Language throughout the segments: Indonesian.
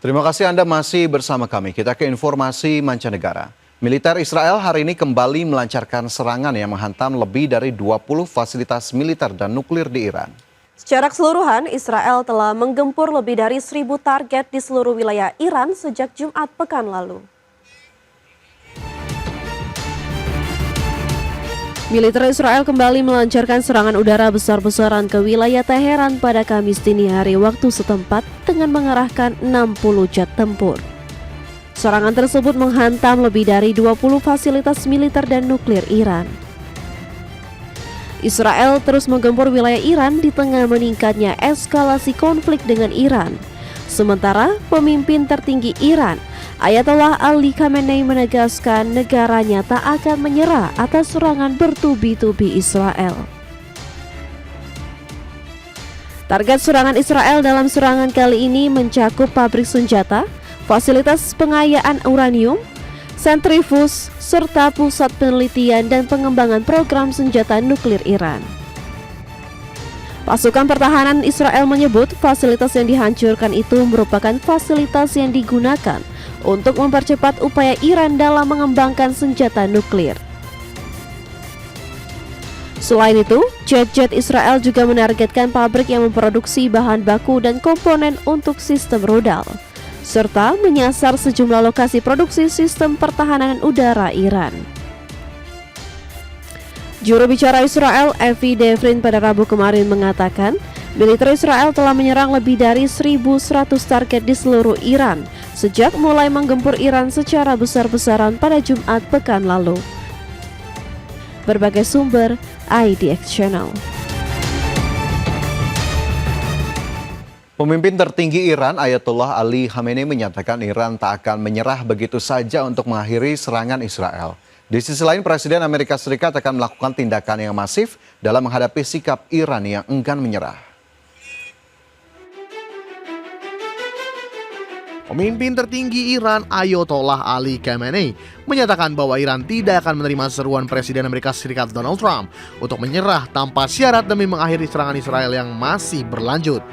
Terima kasih Anda masih bersama kami. Kita ke informasi mancanegara. Militer Israel hari ini kembali melancarkan serangan yang menghantam lebih dari 20 fasilitas militer dan nuklir di Iran. Secara keseluruhan, Israel telah menggempur lebih dari 1.000 target di seluruh wilayah Iran sejak Jumat pekan lalu. Militer Israel kembali melancarkan serangan udara besar-besaran ke wilayah Teheran pada Kamis dini hari waktu setempat dengan mengerahkan 60 jet tempur. Serangan tersebut menghantam lebih dari 20 fasilitas militer dan nuklir Iran. Israel terus menggempur wilayah Iran di tengah meningkatnya eskalasi konflik dengan Iran. Sementara pemimpin tertinggi Iran, Ayatollah Ali Khamenei menegaskan negaranya tak akan menyerah atas serangan bertubi-tubi Israel. Target serangan Israel dalam serangan kali ini mencakup pabrik senjata, fasilitas pengayaan uranium, sentrifus, serta pusat penelitian dan pengembangan program senjata nuklir Iran. Pasukan pertahanan Israel menyebut fasilitas yang dihancurkan itu merupakan fasilitas yang digunakan untuk mempercepat upaya Iran dalam mengembangkan senjata nuklir. Selain itu, jet-jet Israel juga menargetkan pabrik yang memproduksi bahan baku dan komponen untuk sistem rudal, serta menyasar sejumlah lokasi produksi sistem pertahanan udara Iran. Juru bicara Israel, Avi Devrin, pada Rabu kemarin mengatakan, militer Israel telah menyerang lebih dari 1.100 target di seluruh Iran sejak mulai menggempur Iran secara besar-besaran pada Jumat pekan lalu. Berbagai sumber, IDX Channel. Pemimpin tertinggi Iran, Ayatollah Ali Khamenei, menyatakan Iran tak akan menyerah begitu saja untuk mengakhiri serangan Israel. Di sisi lain, Presiden Amerika Serikat akan melakukan tindakan yang masif dalam menghadapi sikap Iran yang enggan menyerah. Pemimpin tertinggi Iran, Ayatollah Ali Khamenei, menyatakan bahwa Iran tidak akan menerima seruan Presiden Amerika Serikat Donald Trump untuk menyerah tanpa syarat demi mengakhiri serangan Israel yang masih berlanjut.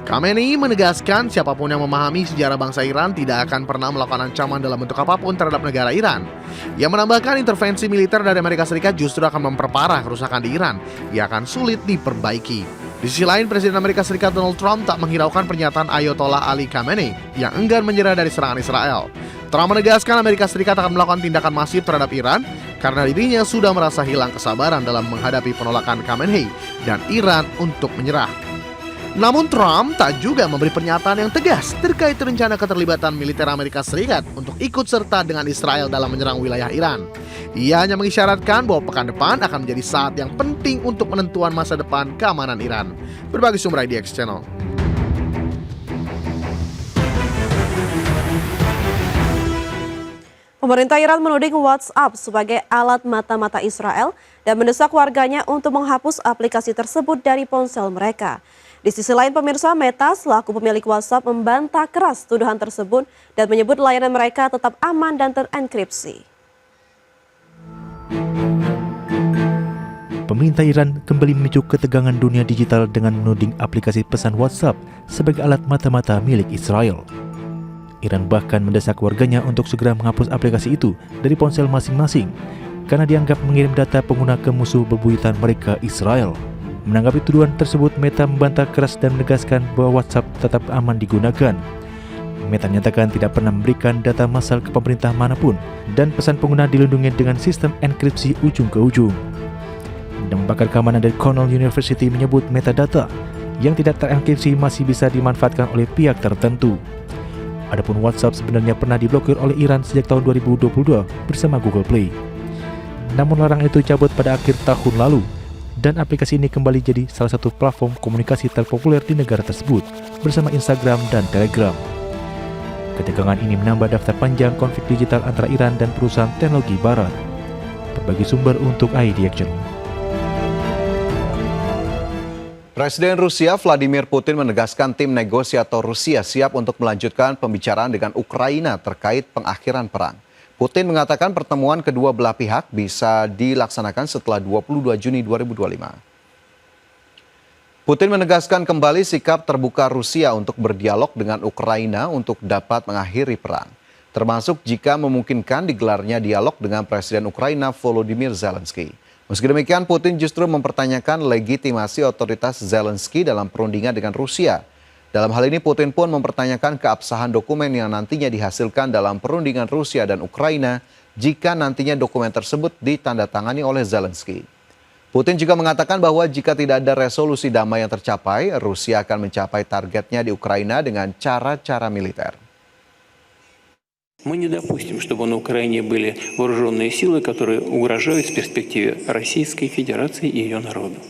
Khamenei menegaskan siapapun yang memahami sejarah bangsa Iran tidak akan pernah melakukan ancaman dalam bentuk apapun terhadap negara Iran. Ia menambahkan intervensi militer dari Amerika Serikat justru akan memperparah kerusakan di Iran yang akan sulit diperbaiki. Di sisi lain, Presiden Amerika Serikat Donald Trump tak menghiraukan pernyataan Ayatollah Ali Khamenei yang enggan menyerah dari serangan Israel. Trump menegaskan Amerika Serikat akan melakukan tindakan masif terhadap Iran karena dirinya sudah merasa hilang kesabaran dalam menghadapi penolakan Khamenei dan Iran untuk menyerah. Namun Trump tak juga memberi pernyataan yang tegas terkait rencana keterlibatan militer Amerika Serikat untuk ikut serta dengan Israel dalam menyerang wilayah Iran. Ia hanya mengisyaratkan bahwa pekan depan akan menjadi saat yang penting untuk penentuan masa depan keamanan Iran. Berbagi sumber IDX Channel. Pemerintah Iran menuding WhatsApp sebagai alat mata-mata Israel dan mendesak warganya untuk menghapus aplikasi tersebut dari ponsel mereka. Di sisi lain, pemirsa, Meta selaku pemilik WhatsApp membantah keras tuduhan tersebut dan menyebut layanan mereka tetap aman dan terenkripsi. Pemerintah Iran kembali memicu ketegangan dunia digital dengan menuding aplikasi pesan WhatsApp sebagai alat mata-mata milik Israel. Iran bahkan mendesak warganya untuk segera menghapus aplikasi itu dari ponsel masing-masing karena dianggap mengirim data pengguna ke musuh bebuyutan mereka, Israel. Menanggapi tuduhan tersebut, Meta membantah keras dan menegaskan bahwa WhatsApp tetap aman digunakan. Meta menyatakan tidak pernah memberikan data massal ke pemerintah manapun dan pesan pengguna dilindungi dengan sistem enkripsi ujung ke ujung. Bidang pakar keamanan dari Cornell University menyebut metadata yang tidak terenkripsi masih bisa dimanfaatkan oleh pihak tertentu. Adapun WhatsApp sebenarnya pernah diblokir oleh Iran sejak tahun 2022 bersama Google Play. Namun larangan itu cabut pada akhir tahun lalu dan aplikasi ini kembali jadi salah satu platform komunikasi terpopuler di negara tersebut bersama Instagram dan Telegram. Ketegangan ini menambah daftar panjang konflik digital antara Iran dan perusahaan teknologi barat. Berbagi sumber untuk IDX Channel. Presiden Rusia Vladimir Putin menegaskan tim negosiator Rusia siap untuk melanjutkan pembicaraan dengan Ukraina terkait pengakhiran perang. Putin mengatakan pertemuan kedua belah pihak bisa dilaksanakan setelah 22 Juni 2025. Putin menegaskan kembali sikap terbuka Rusia untuk berdialog dengan Ukraina untuk dapat mengakhiri perang, termasuk jika memungkinkan digelarnya dialog dengan Presiden Ukraina Volodymyr Zelensky. Meski demikian, Putin justru mempertanyakan legitimasi otoritas Zelensky dalam perundingan dengan Rusia. Dalam hal ini, Putin pun mempertanyakan keabsahan dokumen yang nantinya dihasilkan dalam perundingan Rusia dan Ukraina jika nantinya dokumen tersebut ditandatangani oleh Zelensky. Putin juga mengatakan bahwa jika tidak ada resolusi damai yang tercapai, Rusia akan mencapai targetnya di Ukraina dengan cara-cara militer. Мы не допустим, чтобы на Украине были вооруженные силы, которые угрожают в перспективе Российской Федерации и ее народу.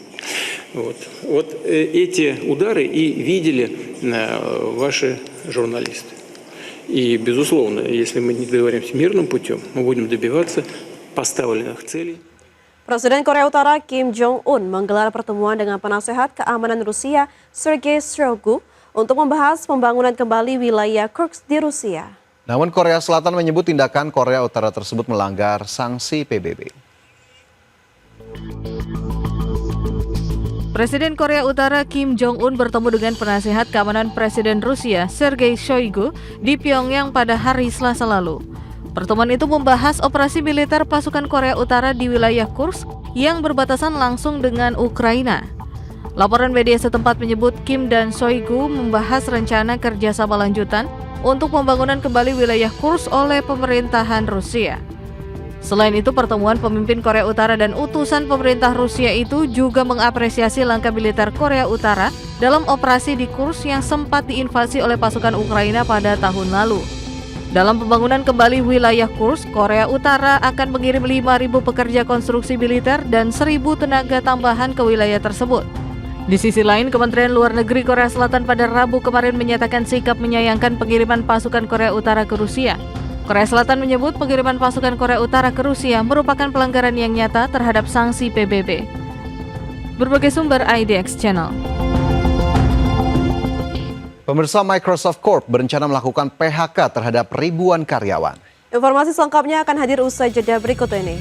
Вот эти удары и видели ваши журналисты. И, безусловно, если мы не договоримся мирным путем, мы будем добиваться поставленных целей. Presiden Korea Utara Kim Jong-un menggelar pertemuan dengan penasehat keamanan Rusia Sergei Shoigu untuk membahas pembangunan kembali wilayah Kursk di Rusia. Namun Korea Selatan menyebut tindakan Korea Utara tersebut melanggar sanksi PBB. Presiden Korea Utara Kim Jong-un bertemu dengan penasehat keamanan Presiden Rusia Sergei Shoigu di Pyongyang pada hari Selasa lalu. Pertemuan itu membahas operasi militer pasukan Korea Utara di wilayah Kursk yang berbatasan langsung dengan Ukraina. Laporan media setempat menyebut Kim dan Shoigu membahas rencana kerjasama lanjutan untuk pembangunan kembali wilayah Kursk oleh pemerintahan Rusia. Selain itu, pertemuan pemimpin Korea Utara dan utusan pemerintah Rusia itu juga mengapresiasi langkah militer Korea Utara dalam operasi di Kursk yang sempat diinvasi oleh pasukan Ukraina pada tahun lalu. Dalam pembangunan kembali wilayah Kursk, Korea Utara akan mengirim 5.000 pekerja konstruksi militer dan 1.000 tenaga tambahan ke wilayah tersebut. Di sisi lain, Kementerian Luar Negeri Korea Selatan pada Rabu kemarin menyatakan sikap menyayangkan pengiriman pasukan Korea Utara ke Rusia. Korea Selatan menyebut pengiriman pasukan Korea Utara ke Rusia merupakan pelanggaran yang nyata terhadap sanksi PBB. Berbagai sumber IDX Channel. Pemirsa, Microsoft Corp berencana melakukan PHK terhadap ribuan karyawan. Informasi selengkapnya akan hadir usai jeda berikut ini.